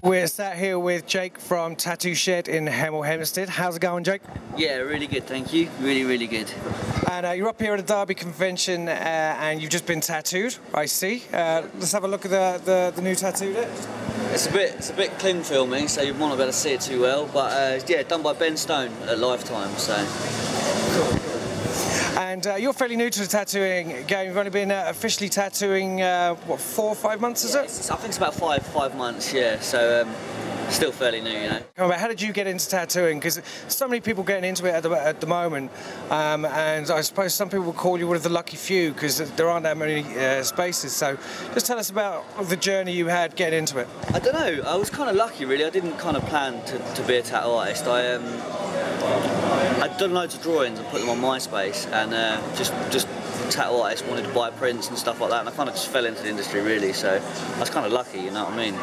We're sat here with Jake from Tattoo Shed in Hemel Hempstead. How's it going, Jake? Yeah, really good, thank you. Really good. And you're up here at a Derby convention and you've just been tattooed, I see. Let's have a look at the new tattoo there. It's a bit clean filming, so you might not be able to see it too well, but yeah, done by Ben Stone at Lifetime, so. Cool. And you're fairly new to the tattooing game. You've only been officially tattooing, what, 4 or 5 months, is it? I think it's about five months, yeah, so still fairly new, you know. How did you get into tattooing? Because so many people getting into it at the moment, and I suppose some people will call you one of the lucky few because there aren't that many spaces. So just tell us about the journey you had getting into it. I don't know, I was kind of lucky really. I didn't kind of plan to be a tattoo artist. I'd done loads of drawings and put them on MySpace, and just tattoo artists wanted to buy prints and stuff like that, and I kind of just fell into the industry really, so I was kind of lucky, you know what I mean.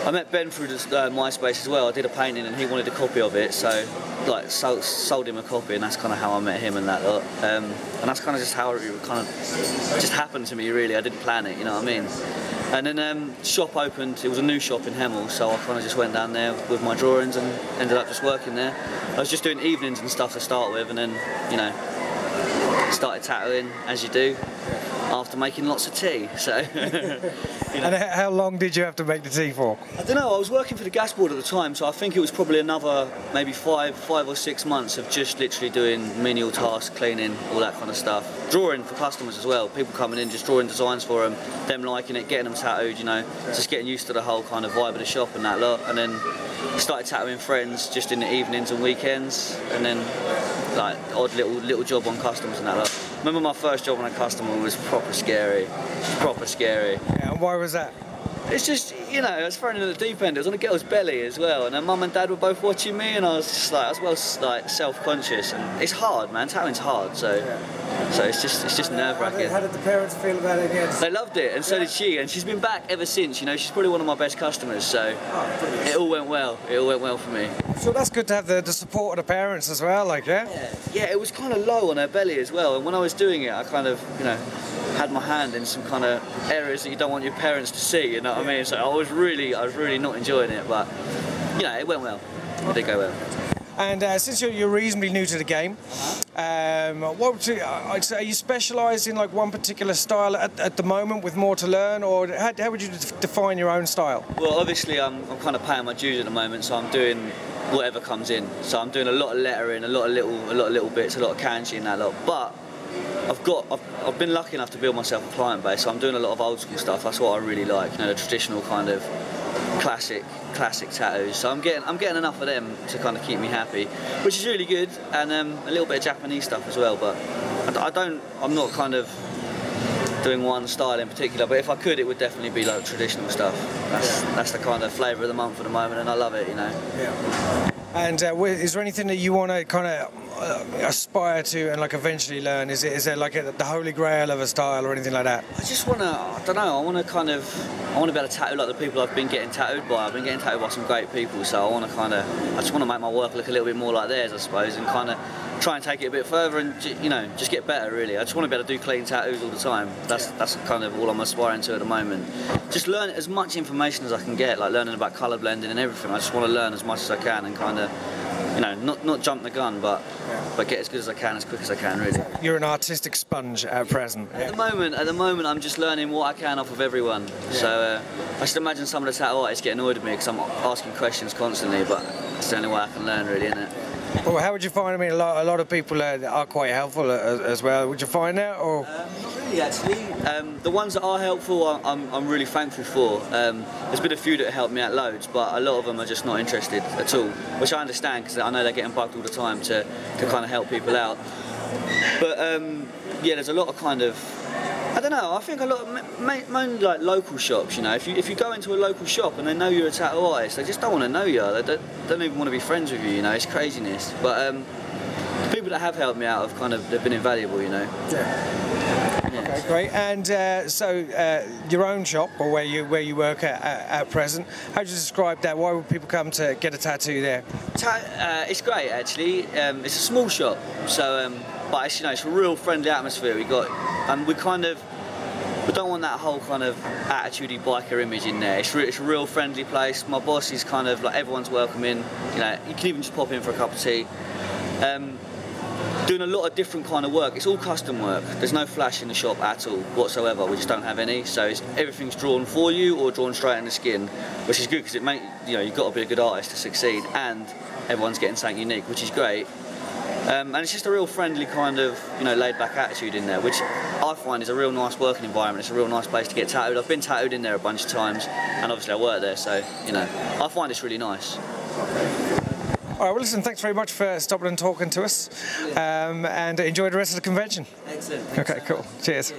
I met Ben through MySpace as well. I did a painting and he wanted a copy of it, so like sold him a copy, and that's kind of how I met him and that lot. And that's kind of just how it kind of just happened to me really. I didn't plan it, you know what I mean. And then shop opened. It was a new shop in Hemel, so I kind of just went down there with my drawings and ended up just working there. I was just doing evenings and stuff to start with, and then, you know, started tattooing as you do after making lots of tea. So. You know. And how long did you have to make the tea for? I don't know. I was working for the gas board at the time, so I think it was probably another maybe five or 6 months of just literally doing menial tasks, cleaning, all that kind of stuff. Drawing for customers as well. People coming in, just drawing designs for them liking it, getting them tattooed. You know, just getting used to the whole kind of vibe of the shop and that lot. And then started tattooing friends just in the evenings and weekends, and then like odd little job on customers and that lot. Remember my first job on a customer was proper scary. Proper scary. Yeah, and why was that? It's just, you know, I was thrown into the deep end. It was on a girl's belly as well, and her mum and dad were both watching me, and I was just like, as well, like self-conscious, and it's hard, man. Tattooing's hard, so it's just nerve-wracking. How did the parents feel about it again? They loved it, and so did she, and she's been back ever since. You know, she's probably one of my best customers, so it all went well. It all went well for me. So that's good to have the support of the parents as well, like, yeah? Yeah, it was kind of low on her belly as well, and when I was doing it, I kind of, you know, had my hand in some kind of areas that you don't want your parents to see, you know what I mean? So I was really not enjoying it, but you know, it went well. It did go well. And since you're reasonably new to the game, are you specialised in like one particular style at the moment with more to learn, or how would you define your own style? Well, obviously I'm kind of paying my dues at the moment, so I'm doing whatever comes in. So I'm doing a lot of lettering, a lot of little bits, a lot of kanji and that lot. But I've been lucky enough to build myself a client base, so I'm doing a lot of old school stuff. That's what I really like, you know, the traditional kind of classic tattoos. So I'm getting enough of them to kind of keep me happy, which is really good, and a little bit of Japanese stuff as well. But I'm not kind of doing one style in particular. But if I could, it would definitely be like traditional stuff. That's the kind of flavour of the month at the moment, and I love it, you know. Yeah. And is there anything that you want to kind of aspire to and like eventually learn? Is there like the holy grail of a style or anything like that? I just want to, I don't know, I want to be able to tattoo like the people I've been getting tattooed by. I've been getting tattooed by some great people, so I just want to make my work look a little bit more like theirs, I suppose, and kind of try and take it a bit further and, you know, just get better really. I just want to be able to do clean tattoos all the time. That's kind of all I'm aspiring to at the moment. Just learn as much information as I can get, like learning about colour blending and everything. I just want to learn as much as I can and kind of, you know, not jump the gun, but get as good as I can, as quick as I can, really. You're an artistic sponge at present. At the moment, I'm just learning what I can off of everyone. Yeah. So I should imagine some of the tattoo artists get annoyed at me because I'm asking questions constantly, but it's the only way I can learn, really, isn't it? Well, how would you find? I mean, a lot of people are quite helpful as well. Would you find that, or? Not really, actually. The ones that are helpful, I'm really thankful for. There's been a few that helped me out loads, but a lot of them are just not interested at all, which I understand because I know they're getting bugged all the time to kind of help people out. But yeah, there's a lot of kind of, I don't know, I think a lot of, mainly like local shops, you know, if you go into a local shop and they know you're a tattoo artist, they just don't want to know you, they don't even want to be friends with you, you know, it's craziness. But the people that have helped me out they've been invaluable, you know. Yeah. Okay, great. And so your own shop, or where you work at present, how would you describe that? Why would people come to get a tattoo there? It's great, actually. It's a small shop, so but it's, you know, it's a real friendly atmosphere. We kind of we don't want that whole kind of attitudey biker image in there. It's a real friendly place. My boss is kind of like, everyone's welcoming. You know, you can even just pop in for a cup of tea. Doing a lot of different kind of work. It's all custom work. There's no flash in the shop at all whatsoever. We just don't have any. So everything's drawn for you or drawn straight in the skin, which is good because you've got to be a good artist to succeed, and everyone's getting something unique, which is great. And it's just a real friendly kind of, laid back attitude in there, which I find is a real nice working environment. It's a real nice place to get tattooed. I've been tattooed in there a bunch of times, and obviously I work there, so I find it's really nice. All right, well, listen, thanks very much for stopping and talking to us, and enjoy the rest of the convention. Excellent. Okay, cool. Cheers.